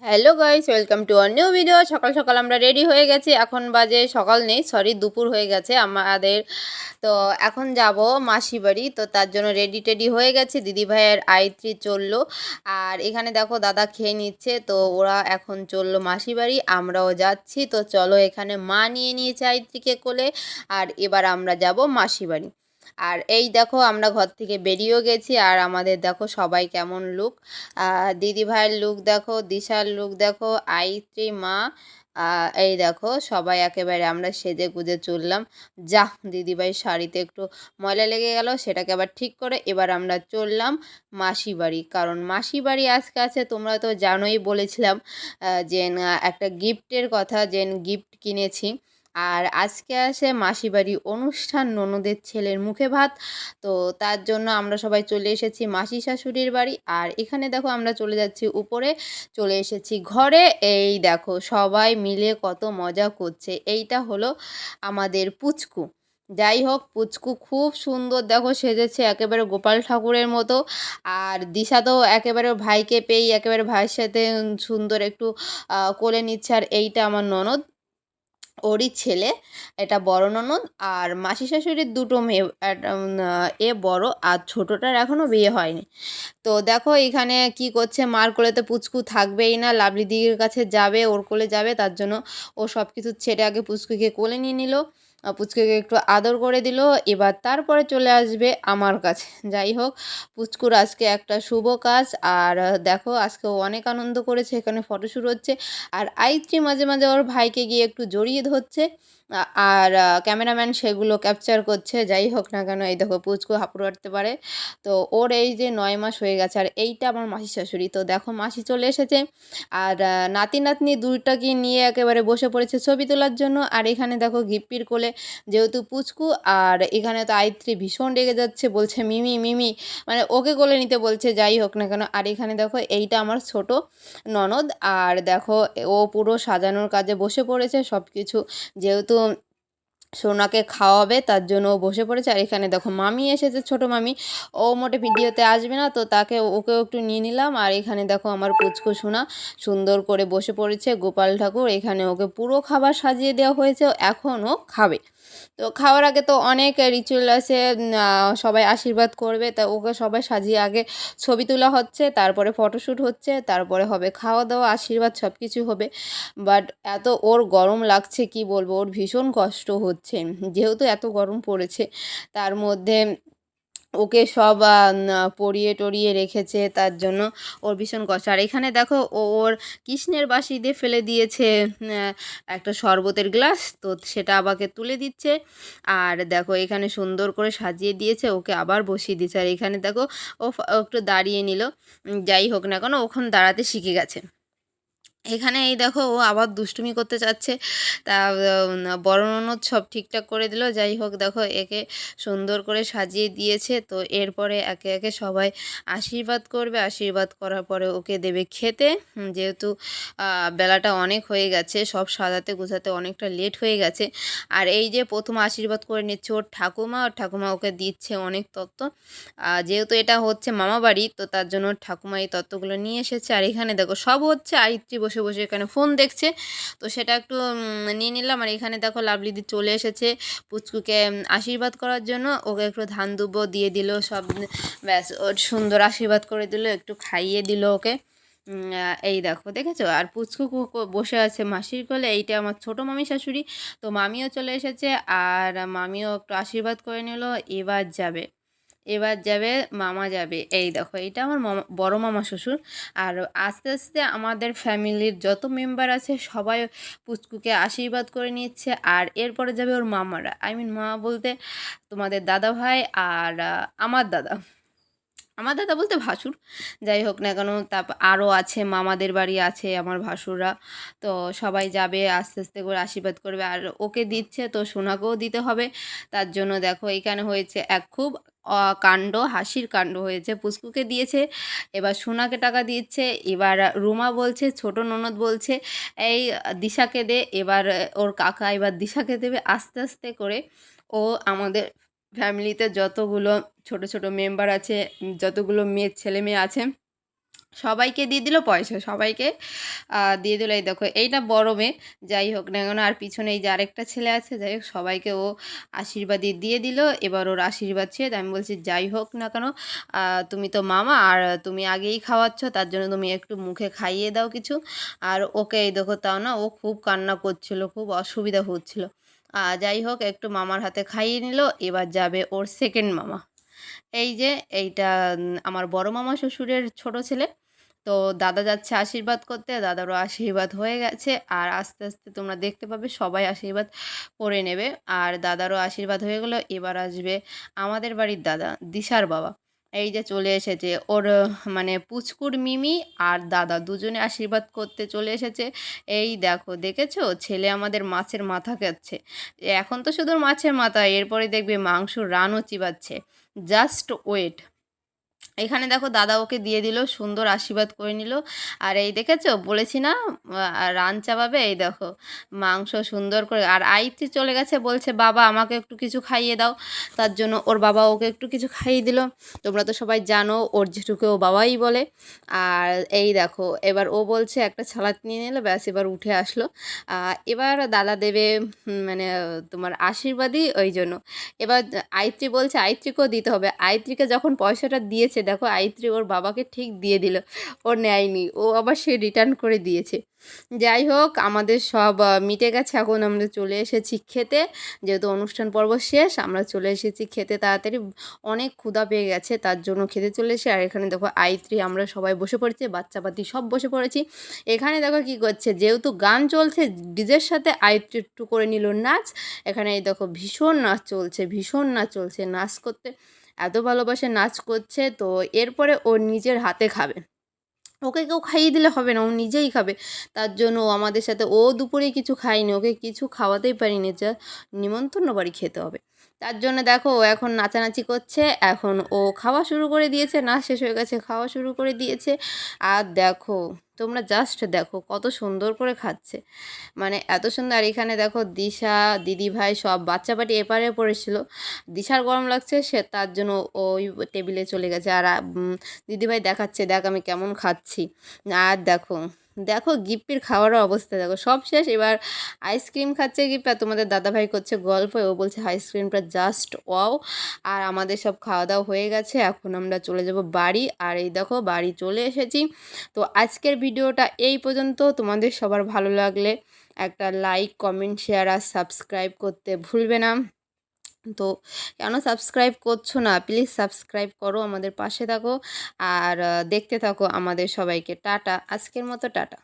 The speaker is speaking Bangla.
Hello guys, welcome to our new video. সকাল সকাল আমরা রেডি হয়ে গেছি। এখন বাজে সকাল নেই, সরি দুপুর হয়ে গেছে আমাদের। তো এখন যাব মাসি বাড়ি, তো তার জন্য রেডি টেডি হয়ে গেছে। দিদি ভাইয়ের আইত্রি চললো, আর এখানে দেখো দাদা খেয়ে নিচ্ছে। তো ওরা এখন চললো মাসি বাড়ি, আমরাও যাচ্ছি। তো চলো, এখানে মা নিয়ে নিয়েছে আইত্রিকে কোলে, আর এবার আমরা যাব মাসি বাড়ি। আর এই দেখো আমরা ঘর থেকে বেরিয়েও গেছি, আর আমাদের দেখো সবাই কেমন লুক। দিদি ভাইয়ের লুক দেখো, দিশার লুক দেখো, আইত্রি মা, এই দেখো সবাই একেবারে আমরা সেজে গুজে চললাম। যা, দিদিভাই শাড়িতে একটু ময়লা লেগে গেল, সেটাকে আবার ঠিক করে এবার আমরা চললাম মাসি বাড়ি। কারণ মাসি বাড়ি আজকে আছে, তোমরা তো জানোই, বলেছিলাম যে একটা গিফটের কথা, যে গিফট কিনেছি। আর আজকে আসে মাসি বাড়ি অনুষ্ঠান, ননদের ছেলের মুখে ভাত। তো তার জন্য আমরা সবাই চলে এসেছি মাসি শাশুড়ির বাড়ি। আর এখানে দেখো আমরা চলে যাচ্ছি উপরে, চলে এসেছি ঘরে। এই দেখো সবাই মিলে কত মজা করছে। এইটা হলো আমাদের পুচকু। যাই হোক, পুচকু খুব সুন্দর দেখো সেজেছে, একেবারে গোপাল ঠাকুরের মতো। আর দিশা তো একেবারে ভাইকে পেয়েই একেবারে ভাইয়ের সাথে সুন্দর একটু কোলে নিচ্ছে। আর এইটা আমার ননদ, ওরই ছেলে, এটা বড় ননদ। আর মাসি শাশুড়ির দুটো মেয়ে, এ বড়, আর ছোটোটার এখনও বিয়ে হয়নি। তো দেখো এখানে কি করছে, মার কোলে তো পুচকু থাকবেই না, লাভলি দিদির কাছে যাবে, ওর কোলে যাবে, তার জন্য ও সব কিছু ছেড়ে আগে পুচকুকে কোলে নিয়ে নিল, পুচকুকে একটু আদর করে দিল, এবার তারপরে চলে আসবে আমার কাছে। যাই হোক, পুচকুর আজকে একটা শুভ কাজ। আর দেখো আজকে ও অনেক আনন্দ করেছে, এখানে ফটোশ্যুট হচ্ছে। আর আইত্রি মাঝে মাঝে ওর ভাইকে গিয়ে একটু জড়িয়ে ধরছে, আর ক্যামেরাম্যান সেগুলো ক্যাপচার করছে। যাই হোক না কেন, এই দেখো পুচকু হাঁপুড় হাঁটতে পারে। তো ওর এই যে 9 মাস হয়ে গেছে। আর এইটা আমার মাসির শাশুড়ি। তো দেখো মাসি চলে এসেছে, আর নাতি নাতনি দুইটাকে নিয়ে একেবারে বসে পড়েছে ছবি তোলার জন্য। আর এখানে দেখো গিপ্পির কোলে যেহেতু পুচকু, আর এখানে তো আইত্রি ভীষণ রেগে যাচ্ছে, বলছে মিমি মিমি, মানে ওকে কোলে নিতে বলছে। যাই হোক না কেন, আর এখানে দেখো এইটা আমার ছোট ননদ। আর দেখো ও পুরো সাজানোর কাজে বসে পড়েছে, সব কিছু যেহেতু সোনাকে খাওয়াবে তার জন্য ও বসে পড়েছে। আর এখানে দেখো মামি এসেছে, ছোট মামি। ও মোটে ভিডিওতে আসবে না, তো তাকে ওকেও একটু নিয়ে নিলাম। আর এখানে দেখো আমার পুচকু সোনা সুন্দর করে বসে পড়েছে, গোপাল ঠাকুর। এখানে ওকে পুরো খাবার সাজিয়ে দেওয়া হয়েছে, এখন ও খাবে। তো খাওয়ার আগে তো অনেক রিচুয়াল আছে, সবাই আশীর্বাদ করবে, তা ওকে সবাই সাজিয়ে আগে ছবি তোলা হচ্ছে, তারপরে ফটোশ্যুট হচ্ছে, তারপরে হবে খাওয়া দাওয়া, আশীর্বাদ, সব কিছু হবে। বাট এত ওর গরম লাগছে, কি বলবো, ওর ভীষণ কষ্ট হচ্ছে যেহেতু এত গরম পড়েছে। তার মধ্যে ওকে সব পরিয়ে টরিয়ে রেখেছে, তার জন্য ওর ভীষণ কষ্ট। আর এখানে দেখো ওর কৃষ্ণের বাঁশি দিয়ে ফেলে দিয়েছে একটা শরবতের গ্লাস, তো সেটা আবাকে তুলে দিচ্ছে। আর দেখো এখানে সুন্দর করে সাজিয়ে দিয়েছে, ওকে আবার বসিয়ে দিয়েছে। আর এখানে দেখো ও একটু দাঁড়িয়ে নিল। যাই হোক না কেন, ওখানে দাঁড়াতে শিখে গেছে। এখানে এই দেখো ও আবার দুষ্টুমি করতে চাচ্ছে, তা বড় ননদ সব ঠিকঠাক করে দিল। যাই হোক, দেখো একে সুন্দর করে সাজিয়ে দিয়েছে। তো এরপরে একে একে সবাই আশীর্বাদ করবে, আশীর্বাদ করার পরে ওকে দেবে খেতে। যেহেতু বেলাটা অনেক হয়ে গেছে, সব সাজাতে গোছাতে অনেকটা লেট হয়ে গেছে। আর এই যে প্রথম আশীর্বাদ করে নিচ্ছে ওর ঠাকুমা, ওর ঠাকুমা ওকে দিচ্ছে অনেক তত্ত্ব। যেহেতু এটা হচ্ছে মামা বাড়ি, তো তার জন্য ঠাকুমা এই তত্ত্বগুলো নিয়ে এসেছে। আর এখানে দেখো সব হচ্ছে, আয়ত্রী বসে বসে এখানে ফোন দেখছে, তো সেটা একটু নিয়ে নিলাম। আর এখানে দেখো লাভলিদি চলে এসেছে পুচকুকে আশীর্বাদ করার জন্য, ওকে একটু ধান দুব্বো দিয়ে দিল সব, ব্যাস ওর সুন্দর আশীর্বাদ করে দিল, একটু খাইয়ে দিল ওকে। এই দেখো দেখেছো, আর পুচকু বসে আছে মাসির কোলে। এইটা আমার ছোট মামি শাশুড়ি। তো মামিও চলে এসেছে, আর মামিও একটু আশীর্বাদ করে নিল। এবার যাবে, এবার যাবে মামা যাবে। এই দেখো এইটা আমার মামা, বড় মামা শ্বশুর। আর আস্তে আস্তে আমাদের ফ্যামিলির যত মেম্বার আছে সবাই পুচকুকে আশীর্বাদ করে নিচ্ছে। আর এরপরে যাবে ওর মামারা, আই মিন মামা বলতে তোমাদের দাদা ভাই, আর আমার দাদা বলতে ভাসুর। যাই হোক না কেন, তারপর আরও আছে, মামাদের বাড়ি আছে আমার ভাসুররা। তো সবাই যাবে, আস্তে আস্তে করে আশীর্বাদ করবে। আর ওকে দিচ্ছে, তো সোনাকেও দিতে হবে। তার জন্য দেখো এইখানে হয়েছে এক খুব কাণ্ড, হাসির কাণ্ড হয়েছে। পুচকুকে দিয়েছে, এবার সোনাকে টাকা দিচ্ছে। এবার রুমা বলছে, ছোট ননদ বলছে এই দিশাকে দে। এবার ওর কাকা এবার দিশাকে দেবে। আস্তে আস্তে করে ও আমাদের ফ্যামিলিতে যতগুলো ছোট ছোট মেম্বার আছে, যতগুলো ছেলে মেয়ে আছে, সবাইকে দিয়ে দিল পয়সা, সবাইকে দিয়ে দিল। এই দেখো এইটা বড় মেয়ে, যাই হোক না কেন, আর পিছনে এই যে আরেকটা ছেলে আছে, যাই হোক সবাইকে ও আশীর্বাদই দিয়ে দিল। এবার ওর আশীর্বাদ ছেড়ে আমি বলছি যাই হোক না কেন, তুমি তো মামা আর তুমি আগেই খাওয়াচ্ছ, তার জন্য তুমি একটু মুখে খাইয়ে দাও কিছু। আর ওকে এই দেখো তাও না, ও খুব কান্না করছিল, খুব অসুবিধা হচ্ছিল। যাই হোক একটু মামার হাতে খাইয়ে নিল। এবার যাবে ওর সেকেন্ড মামা। এই যে এইটা আমার বড় মামা শ্বশুরের ছোট ছেলে। তো দাদা যাচ্ছে আশীর্বাদ করতে, দাদারও আশীর্বাদ হয়ে গেছে। আর আস্তে আস্তে তোমরা দেখতে পাবে সবাই আশীর্বাদ করে নেবে। আর দাদারও আশীর্বাদ হয়ে গেলো। এবার আসবে আমাদের বাড়ির দাদা, দিশার বাবা। এই যে চলে এসেছে ওর মানে পুচকুর মিমি আর দাদা দুজনে আশীর্বাদ করতে চলে এসেছে। এই দেখো, দেখেছো ছেলে আমাদের মাছের মাথা খাচ্ছে। এখন তো শুধু মাছের মাথা, এরপরে দেখবে মাংসর রানও চিবাচ্ছে। Just wait. এখানে দেখো দাদা ওকে দিয়ে দিল, সুন্দর আশীর্বাদ করে নিল। আর এই দেখেছো বলেছি না রান চাপাবে, এই দেখো মাংস সুন্দর করে। আর আইতি চলে গেছে, বলছে বাবা আমাকে একটু কিছু খাইয়ে দাও। তার জন্য ওর বাবা ওকে একটু কিছু খাইয়ে দিল। তোমরা তো সবাই জানো ওর জেঠুকে ও বাবাই বলে। আর এই দেখো এবার ও বলছে একটা ছালাদ নিয়ে নিল, ব্যাস এবার উঠে আসলো। এবার দাদা দেবে মানে তোমার আশীর্বাদই, ওই জন্য। এবার আয়ত্রী বলছে আয়ত্রীকেও দিতে হবে। আয়ত্রীকে যখন পয়সাটা দিয়েছে দেখো, আয়ত্রী ওর বাবাকে ঠিক দিয়ে দিল, ও নেয়নি, ও আবার সে রিটার্ন করে দিয়েছে। যাই হোক আমাদের সব মিটে গেছে, এখন আমরা চলে এসেছি খেতে। যেহেতু অনুষ্ঠান পর্ব শেষ, আমরা চলে এসেছি খেতে তাড়াতাড়ি। অনেক ক্ষুধা পেয়ে গেছে, তার জন্য খেতে চলে এসে। আর এখানে দেখো আয়ত্রী আমরা সবাই বসে পড়েছি, বাচ্চাপাতি সব বসে পড়েছি। এখানে দেখো কি করছে, যেহেতু গান চলছে ডিজের সাথে, আয়ত্রী একটু করে নিল নাচ। এখানে এই দেখো ভীষণ নাচ চলছে, ভীষণ নাচ চলছে। নাচ করতে এত ভালোবাসে, নাচ করছে। তো এরপরে ও নিজের হাতে খাবে, ওকে কেউ খাইয়ে দিলে হবে না, ও নিজেই খাবে। তার জন্য ও আমাদের সাথে, ও দুপুরে কিছু খায়নি, ওকে কিছু খাওয়াতেই পারিনি, যা নিমন্ত্রণ বাড়ি খেতে হবে। তার জন্য দেখো ও এখন নাচানাচি করছে। এখন ও খাওয়া শুরু করে দিয়েছে, নাচ শেষ হয়ে গেছে, খাওয়া শুরু করে দিয়েছে। আর দেখো তোমরা জাস্ট দেখো কত সুন্দর করে খাচ্ছে, মানে এত সুন্দর। আর এখানে দেখো দিশা, দিদিভাই সব বাচ্চা পাটি এপারে পড়েছিল। দিশার গরম লাগছে, সে তার জন্য ওই টেবিলে চলে গেছে। আর দিদিভাই দেখাচ্ছে দেখ আমি কেমন খাচ্ছি। আর দেখো দেখো গিপ্পির খাওয়ারও অবস্থা দেখো, সব শেষ। এবার আইসক্রিম খাচ্ছে গিপ্পি, আর তোমাদের দাদাভাই করছে গল্প, ও বলছে আইসক্রিমটা জাস্ট ওয়াও। আর আমাদের সব খাওয়া দাওয়া হয়ে গেছে, এখন আমরা চলে যাব বাড়ি। আর এই দেখো বাড়ি চলে এসেছি। তো আজকের ভিডিওটা এই পর্যন্ত। তোমাদের সবার ভালো লাগলে একটা লাইক, কমেন্ট, শেয়ার আর সাবস্ক্রাইব করতে ভুলবে না। তো কেন সাবস্ক্রাইব করছো না, প্লিজ সাবস্ক্রাইব করো, আমাদের পাশে থাকো। আর দেখতে থাকো আমাদের সবাইকে। টাটা, আজকের মতো টাটা।